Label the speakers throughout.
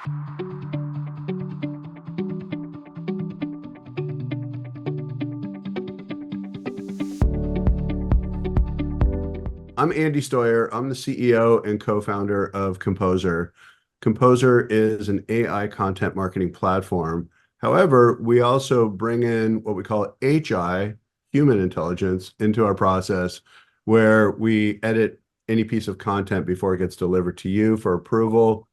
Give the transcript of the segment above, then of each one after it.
Speaker 1: I'm Andy Steuer. I'm the CEO and co-founder of Composer. Composer is an AI content marketing platform. However, we also bring in what we call HI, human intelligence, into our process, where we edit any piece of content before it gets delivered to you for approval.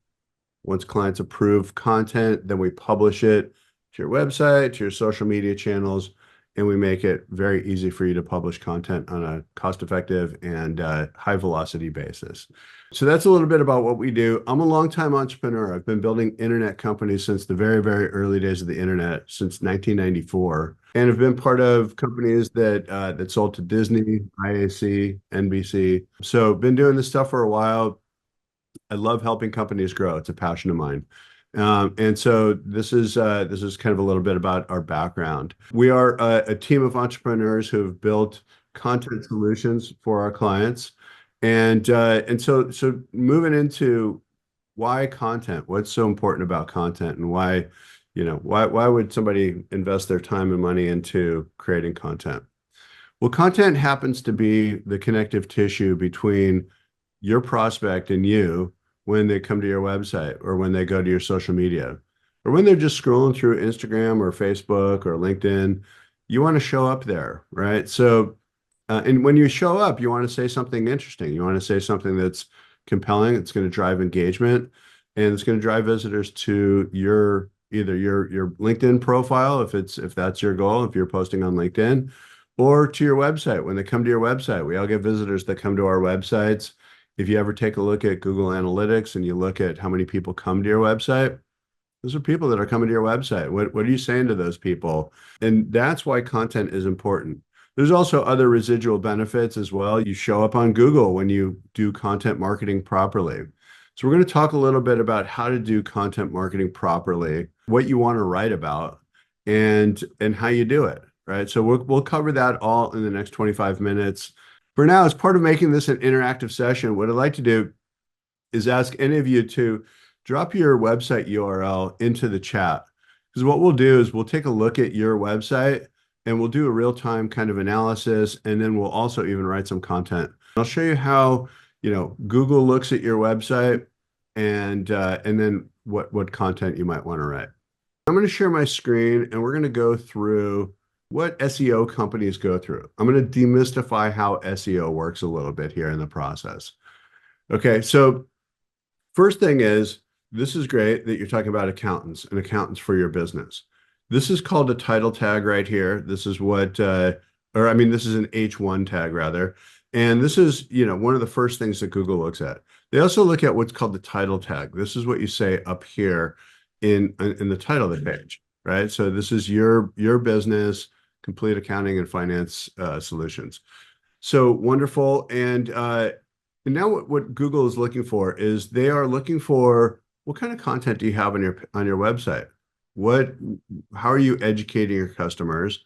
Speaker 1: Once clients approve content, then we publish it to your website, to your social media channels, and we make it very easy for you to publish content on a cost-effective and high velocity basis. So that's a little bit about what we do. I'm a longtime entrepreneur. I've been building internet companies since the very, very early days of the internet, since 1994, and have been part of companies that sold to Disney, IAC, NBC. So been doing this stuff for a while. I love helping companies grow. It's a passion of mine. And so this is kind of a little bit about our background. We are a team of entrepreneurs who have built content solutions for our clients. And so moving into why content, what's so important about content, and why would somebody invest their time and money into creating content? Well, content happens to be the connective tissue between your prospect and you when they come to your website or when they go to your social media or when they're just scrolling through Instagram or Facebook or LinkedIn. You want to show up there, right? So, and when you show up, you want to say something interesting. You want to say something that's compelling. It's going to drive engagement, and it's going to drive visitors to either your LinkedIn profile if that's your goal, if you're posting on LinkedIn, or to your website. When they come to your website, we all get visitors that come to our websites. If you ever take a look at Google Analytics and you look at how many people come to your website, those are people that are coming to your website. What are you saying to those people? And that's why content is important. There's also other residual benefits as well. You show up on Google when you do content marketing properly. So we're going to talk a little bit about how to do content marketing properly, what you want to write about, and how you do it, right? So we'll cover that all in the next 25 minutes. For now, as part of making this an interactive session, what I'd like to do is ask any of you to drop your website URL into the chat. Because what we'll do is we'll take a look at your website and we'll do a real-time kind of analysis, and then we'll also even write some content. I'll show you how, Google looks at your website and then what content you might want to write. I'm going to share my screen and we're going to go through what SEO companies go through. I'm going to demystify how SEO works a little bit here in the process. Okay, so first thing is, this is great that you're talking about accountants and accountants for your business. This is called a title tag right here. This is this is an H1 tag rather. And this is, one of the first things that Google looks at. They also look at what's called the title tag. This is what you say up here in the title of the page, right? So this is your business, complete accounting and finance solutions. So wonderful. And now what Google is looking for is they are looking for what kind of content do you have on your website? How are you educating your customers?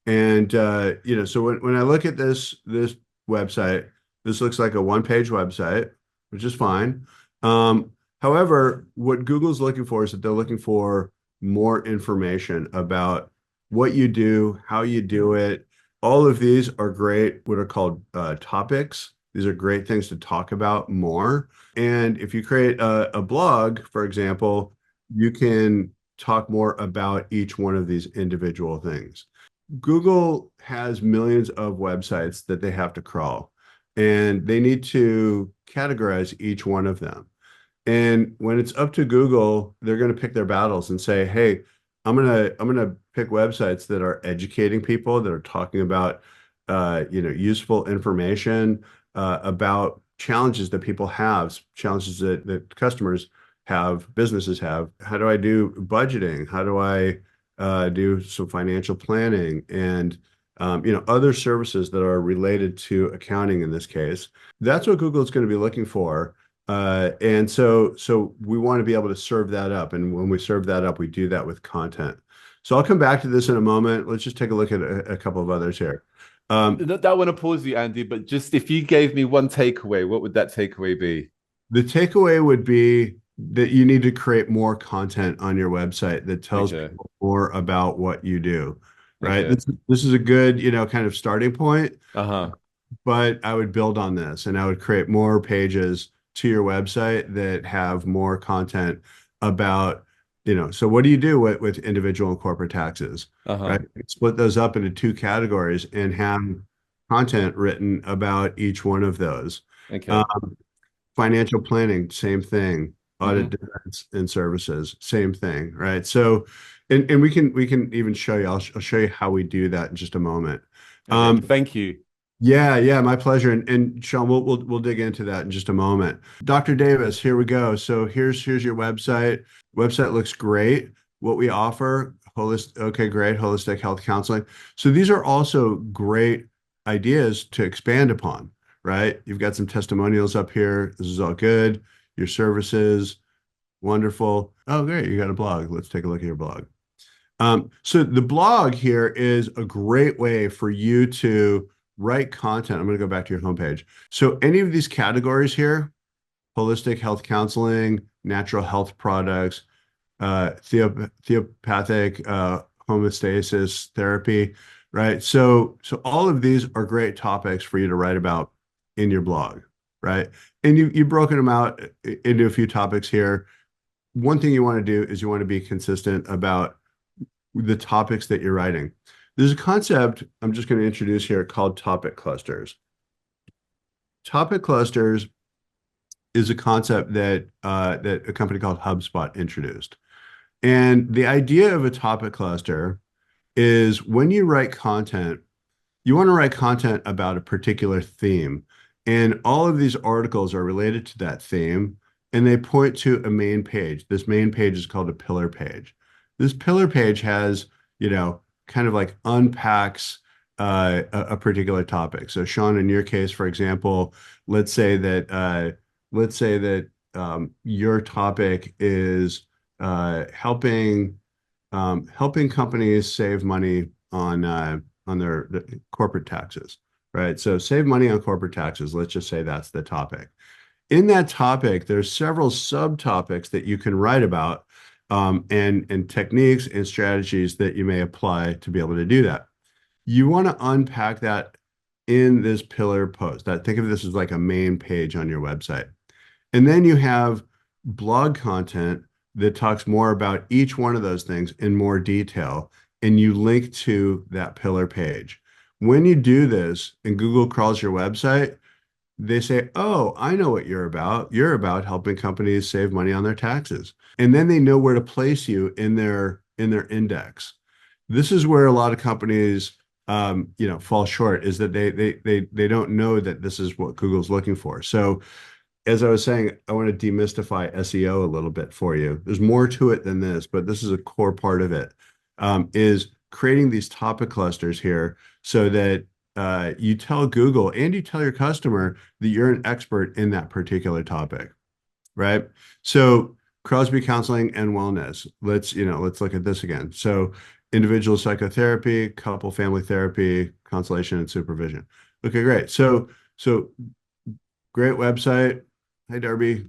Speaker 1: And so when I look at this website, this looks like a one-page website, which is fine. However, what Google's looking for is that they're looking for more information about what you do, how you do it. All of these are great, what are called topics. These are great things to talk about more. And if you create a blog, for example, you can talk more about each one of these individual things. Google has millions of websites that they have to crawl, and they need to categorize each one of them. And when it's up to Google, they're going to pick their battles and say, hey, I'm gonna pick websites that are educating people, that are talking about useful information about challenges that people have, challenges that customers have, businesses have. How do I do budgeting? How do I do some financial planning and other services that are related to accounting in this case? That's what Google is going to be looking for. And so we want to be able to serve that up. And when we serve that up, we do that with content. So I'll come back to this in a moment. Let's just take a look at a couple of others here.
Speaker 2: I want to pause you, Andy, but just if you gave me one takeaway, what would that takeaway be?
Speaker 1: The takeaway would be that you need to create more content on your website that tells
Speaker 2: Okay.
Speaker 1: people more about what you do, right?
Speaker 2: Okay.
Speaker 1: This is a good, kind of starting point,
Speaker 2: Uh-huh.
Speaker 1: but I would build on this and I would create more pages to your website that have more content about, so what do you do with individual and corporate taxes,
Speaker 2: Uh-huh.
Speaker 1: right? Split those up into two categories and have content written about each one of those.
Speaker 2: Okay.
Speaker 1: Um, Financial planning, same thing. Audit
Speaker 2: Mm-hmm.
Speaker 1: defense and services, same thing, right? So, and we can even show you. I'll show you how we do that in just a moment.
Speaker 2: Okay.
Speaker 1: Um,
Speaker 2: Thank you.
Speaker 1: yeah, my pleasure. And Sean, we'll dig into that in just a moment. Dr. Davis, here we go. So here's your website. Website looks great. What we offer, okay, great, holistic health counseling. So these are also great ideas to expand upon, right? You've got some testimonials up here. This is all good. Your services, wonderful. Oh, great, you got a blog. Let's take a look at your blog. So the blog here is a great way for you to write content. I'm going to go back to your homepage. So any of these categories here, holistic health counseling, natural health products, theopathic homeostasis therapy, right? So all of these are great topics for you to write about in your blog, right? And you've broken them out into a few topics here. One thing you want to do is you want to be consistent about the topics that you're writing. There's a concept I'm just going to introduce here called topic clusters. Topic clusters is a concept that a company called HubSpot introduced. And the idea of a topic cluster is when you write content, you want to write content about a particular theme. And all of these articles are related to that theme, and they point to a main page. This main page is called a pillar page. This pillar page has, kind of like unpacks a particular topic. So Sean, in your case, for example, let's say that your topic is helping companies save money on their corporate taxes, right? So save money on corporate taxes. Let's just say that's the topic. In that topic, there's several subtopics that you can write about, and techniques and strategies that you may apply to be able to do that. You want to unpack that in this pillar post. Think of this as like a main page on your website. And then you have blog content that talks more about each one of those things in more detail, and you link to that pillar page. When you do this and Google crawls your website, they say, "Oh, I know what you're about. You're about helping companies save money on their taxes." And then they know where to place you in their index. This is where a lot of companies fall short, is that they don't know that this is what Google's looking for. So as I was saying, I want to demystify SEO a little bit for you. There's more to it than this, but this is a core part of it, is creating these topic clusters here so that you tell Google and you tell your customer that you're an expert in that particular topic, right? So Crosby Counseling and Wellness. Let's look at this again. So individual psychotherapy, couple family therapy, consultation and supervision. Okay, great. So great website. Hi, Darby.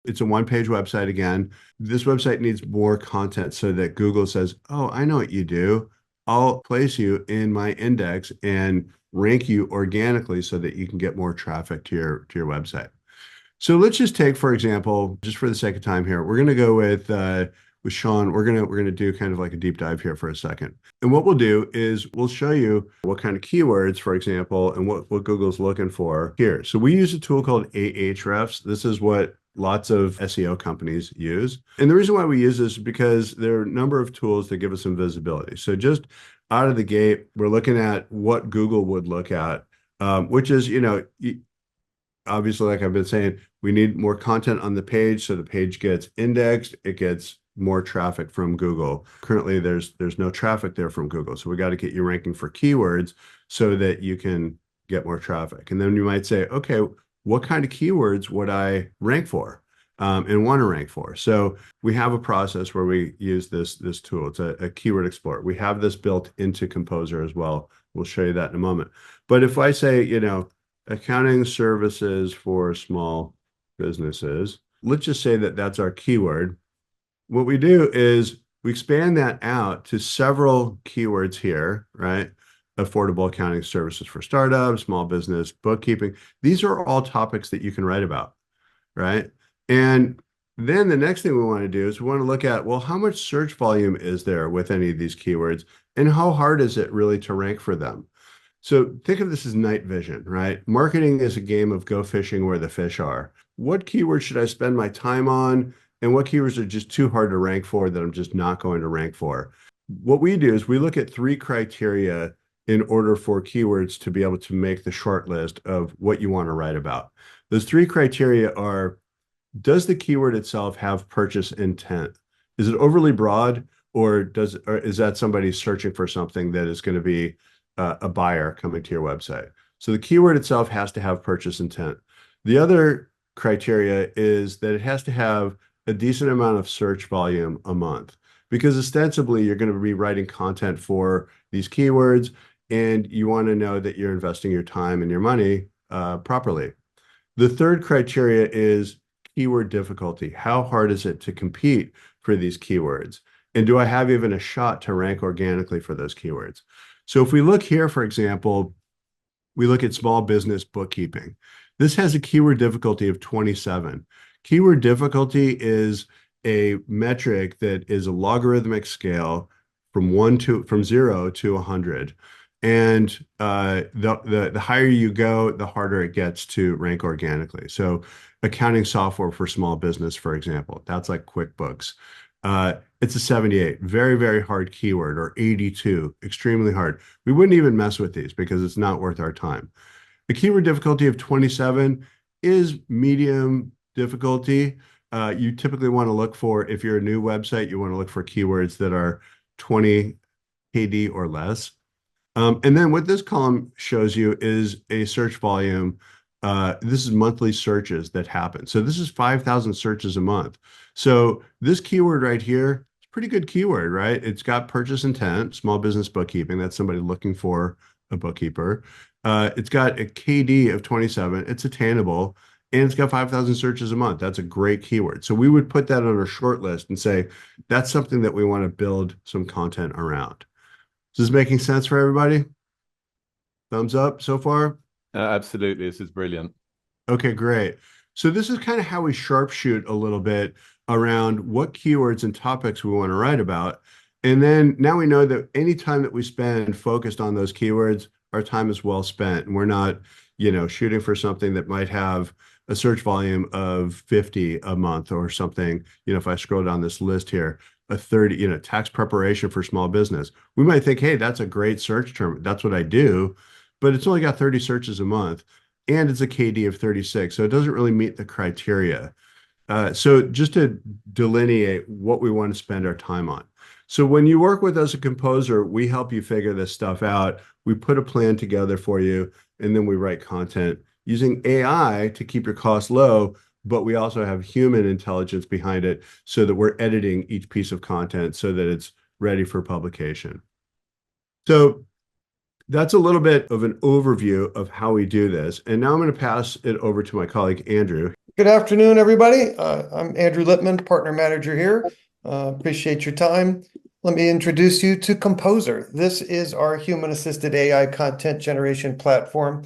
Speaker 1: It's a one-page website again. This website needs more content so that Google says, "Oh, I know what you do. I'll place you in my index and rank you organically so that you can get more traffic to your website." So let's just take, for example, just for the sake of time here, we're going to go with Sean. We're gonna do kind of like a deep dive here for a second. And what we'll do is we'll show you what kind of keywords, for example, and what Google's looking for here. So we use a tool called Ahrefs. This is what lots of SEO companies use. And the reason why we use this is because there are a number of tools that give us some visibility. So just out of the gate, we're looking at what Google would look at, which is, obviously, like I've been saying, we need more content on the page so the page gets indexed, it gets more traffic from Google. Currently, there's no traffic there from Google. So we got to get you ranking for keywords so that you can get more traffic. And then you might say, okay, what kind of keywords would I rank for, and want to rank for? So we have a process where we use this tool. It's a keyword explorer. We have this built into Composer as well. We'll show you that in a moment. But if I say, accounting services for small businesses. Let's just say that that's our keyword. What we do is we expand that out to several keywords here, right? Affordable accounting services for startups, small business, bookkeeping. These are all topics that you can write about, right? And then the next thing we want to do is we want to look at, well, how much search volume is there with any of these keywords, and how hard is it really to rank for them? So think of this as night vision, right? Marketing is a game of go fishing where the fish are. What keywords should I spend my time on? And what keywords are just too hard to rank for that I'm just not going to rank for? What we do is we look at 3 criteria in order for keywords to be able to make the short list of what you want to write about. Those 3 criteria are, does the keyword itself have purchase intent? Is it overly broad, or is that somebody searching for something that is going to be a buyer coming to your website? So the keyword itself has to have purchase intent. The other criteria is that it has to have a decent amount of search volume a month, because ostensibly you're going to be writing content for these keywords, and you want to know that you're investing your time and your money properly. The third criteria is keyword difficulty. How hard is it to compete for these keywords? And do I have even a shot to rank organically for those keywords? So if we look here, for example, we look at small business bookkeeping. This has a keyword difficulty of 27. Keyword difficulty is a metric that is a logarithmic scale from 0 to 100. And the higher you go, the harder it gets to rank organically. So accounting software for small business, for example, that's like QuickBooks. It's a 78, very, very hard keyword, or 82, extremely hard. We wouldn't even mess with these because it's not worth our time. The keyword difficulty of 27 is medium difficulty. You typically want to look for, if you're a new website, you want to look for keywords that are 20 KD or less. And then what this column shows you is a search volume. This is monthly searches that happen. So this is 5,000 searches a month. So this keyword right here, it's a pretty good keyword, right? It's got purchase intent, small business bookkeeping. That's somebody looking for a bookkeeper. It's got a KD of 27. It's attainable. And it's got 5,000 searches a month. That's a great keyword. So we would put that on our short list and say, that's something that we want to build some content around. Is this making sense for everybody? Thumbs up so far?
Speaker 2: Absolutely. This is brilliant.
Speaker 1: Okay, great. So this is kind of how we sharpshoot a little bit around what keywords and topics we want to write about. And then now we know that any time that we spend focused on those keywords, our time is well spent. And we're not, shooting for something that might have a search volume of 50 a month or something. If I scroll down this list here, a 30, tax preparation for small business. We might think, hey, that's a great search term. That's what I do, but it's only got 30 searches a month, and it's a KD of 36. So it doesn't really meet the criteria. So just to delineate what we want to spend our time on. So when you work with us as a composer, we help you figure this stuff out. We put a plan together for you, and then we write content using AI to keep your costs low, but we also have human intelligence behind it so that we're editing each piece of content so that it's ready for publication. So that's a little bit of an overview of how we do this. And now I'm going to pass it over to my colleague, Andrew.
Speaker 3: Good afternoon, everybody. I'm Andrew Lippman, Partner Manager here. Appreciate your time. Let me introduce you to Composer. This is our human-assisted AI content generation platform.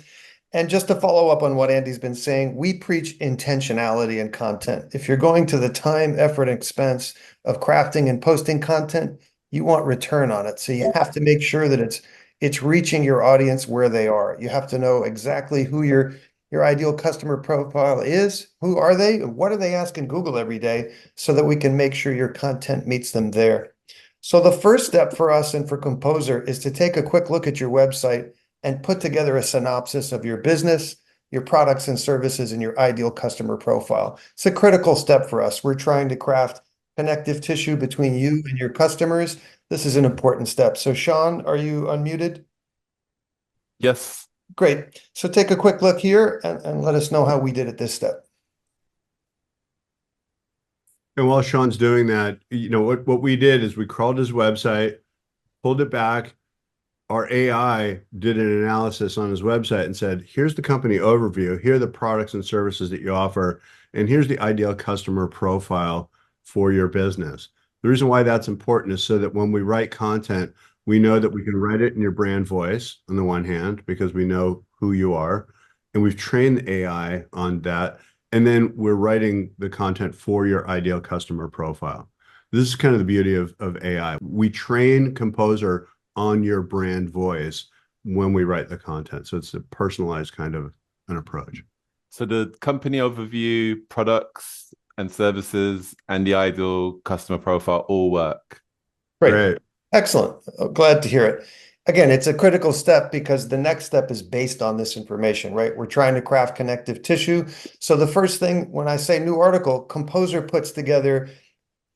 Speaker 3: And just to follow up on what Andy's been saying, we preach intentionality in content. If you're going to the time, effort, and expense of crafting and posting content, you want return on it. So you have to make sure that it's reaching your audience where they are. You have to know exactly who your ideal customer profile is. Who are they? What are they asking Google every day, so that we can make sure your content meets them there. So the first step for us and for Composer is to take a quick look at your website and put together a synopsis of your business, your products and services, and your ideal customer profile. It's a critical step for us. We're trying to craft connective tissue between you and your customers. This is an important step. So Sean, are you unmuted?
Speaker 2: Yes.
Speaker 3: Great. So take a quick look here and let us know how we did at this step.
Speaker 1: And while Sean's doing that, what we did is we crawled his website, pulled it back, our AI did an analysis on his website and said, here's the company overview, here are the products and services that you offer, and here's the ideal customer profile for your business. The reason why that's important is so that when we write content, we know that we can write it in your brand voice on the one hand, because we know who you are, and we've trained the AI on that. And then we're writing the content for your ideal customer profile. This is kind of the beauty of AI. We train Composer on your brand voice when we write the content. So it's a personalized kind of an approach.
Speaker 2: So the company overview, products and services, and the ideal customer profile all work.
Speaker 3: Great. Excellent. Glad to hear it. Again, it's a critical step because the next step is based on this information, right? We're trying to craft connective tissue. So the first thing, when I say new article, Composer puts together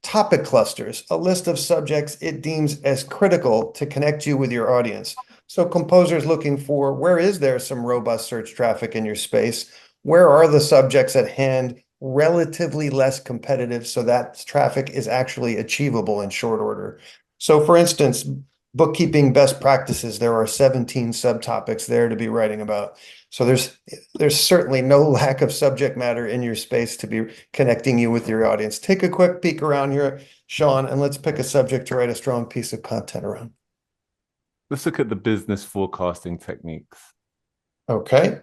Speaker 3: topic clusters, a list of subjects it deems as critical to connect you with your audience. So Composer is looking for, where is there some robust search traffic in your space? Where are the subjects at hand relatively less competitive so that traffic is actually achievable in short order? So for instance, bookkeeping best practices, there are 17 subtopics there to be writing about. So there's certainly no lack of subject matter in your space to be connecting you with your audience. Take a quick peek around here, Sean, and let's pick a subject to write a strong piece of content around.
Speaker 2: Let's look at the business forecasting techniques.
Speaker 3: Okay.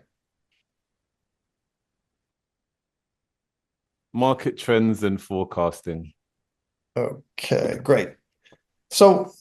Speaker 2: Market trends and forecasting.
Speaker 3: Okay, great. So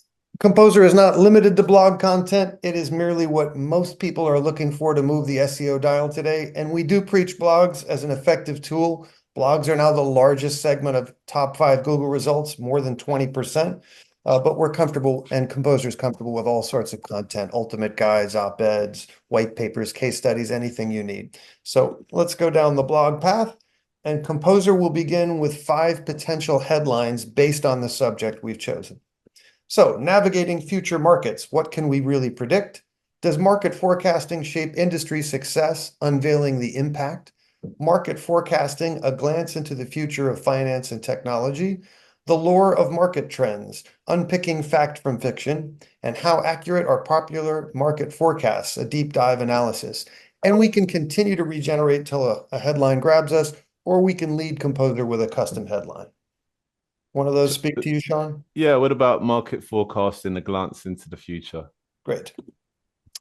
Speaker 3: Composer is not limited to blog content. It is merely what most people are looking for to move the SEO dial today. And we do preach blogs as an effective tool. Blogs are now the largest segment of top 5 Google results, more than 20%. But we're comfortable, and Composer is comfortable with all sorts of content, ultimate guides, op-eds, white papers, case studies, anything you need. So let's go down the blog path. And Composer will begin with 5 potential headlines based on the subject we've chosen. So, navigating future markets, what can we really predict? Does market forecasting shape industry success, unveiling the impact? Market forecasting, a glance into the future of finance and technology. The lore of market trends, unpicking fact from fiction, and how accurate are popular market forecasts, a deep dive analysis. And we can continue to regenerate till a headline grabs us, or we can lead Composer with a custom headline. One of those speak to you, Sean?
Speaker 2: Yeah, what about market forecasting, a glance into the future?
Speaker 3: Great.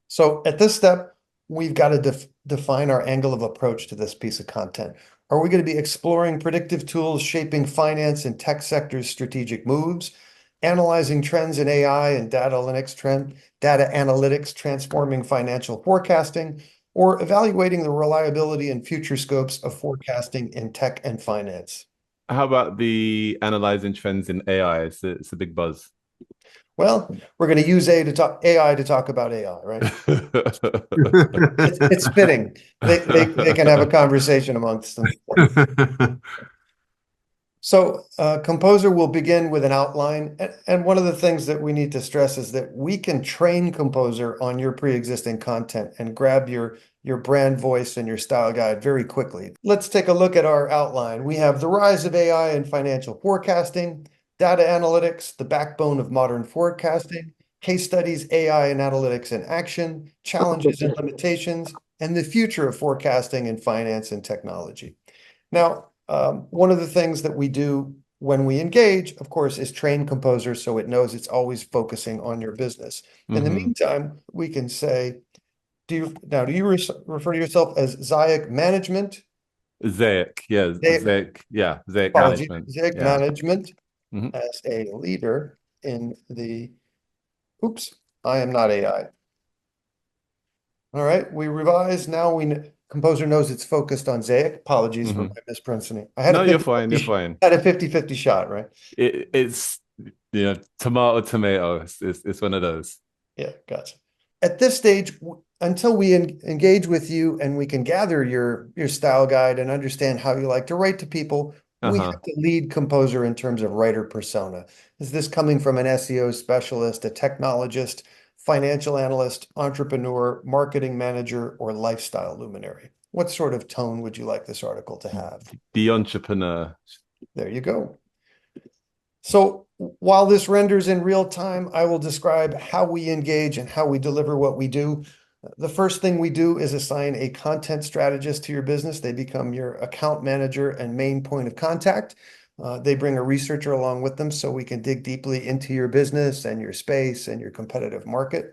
Speaker 3: So at this step, we've got to define our angle of approach to this piece of content. Are we going to be exploring predictive tools shaping finance and tech sectors' strategic moves, analyzing trends in AI and data analytics transforming financial forecasting, or evaluating the reliability and future scopes of forecasting in tech and finance?
Speaker 2: How about the analyzing trends in AI? It's a big buzz.
Speaker 3: Well, we're going to use AI to talk about AI, right? It's fitting. They can have a conversation amongst them. So Composer will begin with an outline. And one of the things that we need to stress is that we can train Composer on your pre-existing content and grab your brand voice and your style guide very quickly. Let's take a look at our outline. We have the rise of AI in financial forecasting, data analytics, the backbone of modern forecasting, case studies, AI and analytics in action, challenges and limitations, and the future of forecasting in finance and technology. Now, one of the things that we do when we engage, of course, is train Composer so it knows it's always focusing on your business. In the meantime, we can say, do you refer to yourself as Zayak Management?
Speaker 2: Zayak, yeah, Zayak, yeah, Zayak Management.
Speaker 3: Zayak Management as a leader in the, oops, I am not AI. All right, we revise. Now Composer knows it's focused on Zayak. Apologies for my mispronouncing.
Speaker 2: You're fine. You're fine.
Speaker 3: Had a 50-50 shot, right?
Speaker 2: It's tomato. It's one of those.
Speaker 3: Yeah, gotcha. At this stage, until we engage with you and we can gather your style guide and understand how you like to write to people, we have to lead Composer in terms of writer persona. Is this coming from an SEO specialist, a technologist, financial analyst, entrepreneur, marketing manager, or lifestyle luminary? What sort of tone would you like this article to have?
Speaker 2: The entrepreneur.
Speaker 3: There you go. So while this renders in real time, I will describe how we engage and how we deliver what we do. The first thing we do is assign a content strategist to your business. They become your account manager and main point of contact. They bring a researcher along with them so we can dig deeply into your business and your space and your competitive market.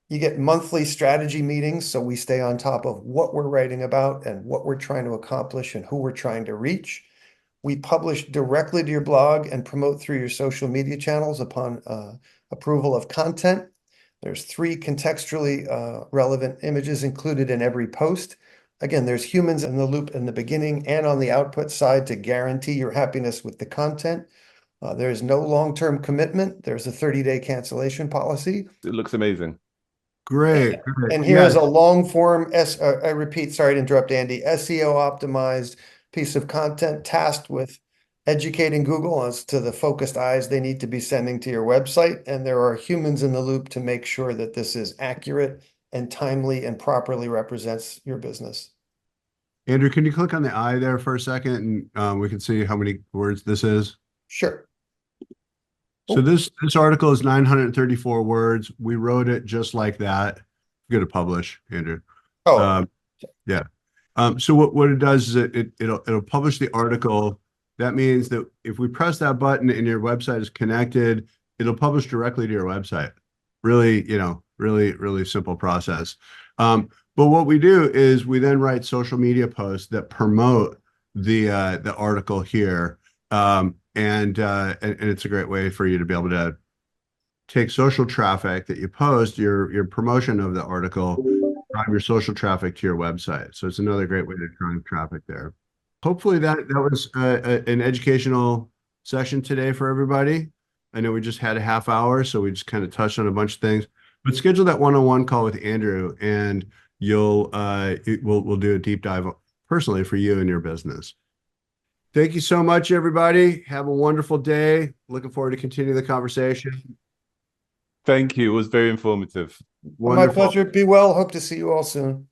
Speaker 3: You get monthly strategy meetings, so we stay on top of what we're writing about and what we're trying to accomplish and who we're trying to reach. We publish directly to your blog and promote through your social media channels upon approval of content. There's 3 contextually relevant images included in every post. Again, there's humans in the loop in the beginning and on the output side to guarantee your happiness with the content. There's no long-term commitment. There's a 30-day cancellation policy.
Speaker 2: It looks amazing.
Speaker 1: Great, great.
Speaker 3: And here is
Speaker 1: Yes.
Speaker 3: a long form, I repeat, sorry to interrupt, Andy, SEO optimized piece of content tasked with educating Google as to the focused eyes they need to be sending to your website. And there are humans in the loop to make sure that this is accurate and timely and properly represents your business.
Speaker 1: Andrew, can you click on the I there for a second and we can see how many words this is?
Speaker 3: Sure.
Speaker 1: So this article is 934 words. We wrote it just like that. Go to publish, Andrew.
Speaker 3: Oh,
Speaker 1: Yeah. So what it does is it'll publish the article. That means that if we press that button and your website is connected, it'll publish directly to your website. Really, really simple process. But what we do is we then write social media posts that promote the article here. And it's a great way for you to be able to take social traffic that you post, your promotion of the article, drive your social traffic to your website. So it's another great way to drive traffic there. Hopefully that was an educational session today for everybody. I know we just had a half hour, so we just kind of touched on a bunch of things. But schedule that one-on-one call with Andrew, and we'll do a deep dive personally for you and your business. Thank you so much, everybody. Have a wonderful day. Looking forward to continue the conversation.
Speaker 2: Thank you. It was very informative.
Speaker 3: my pleasure. Be well. Hope to see you all soon.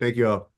Speaker 1: Thank you all.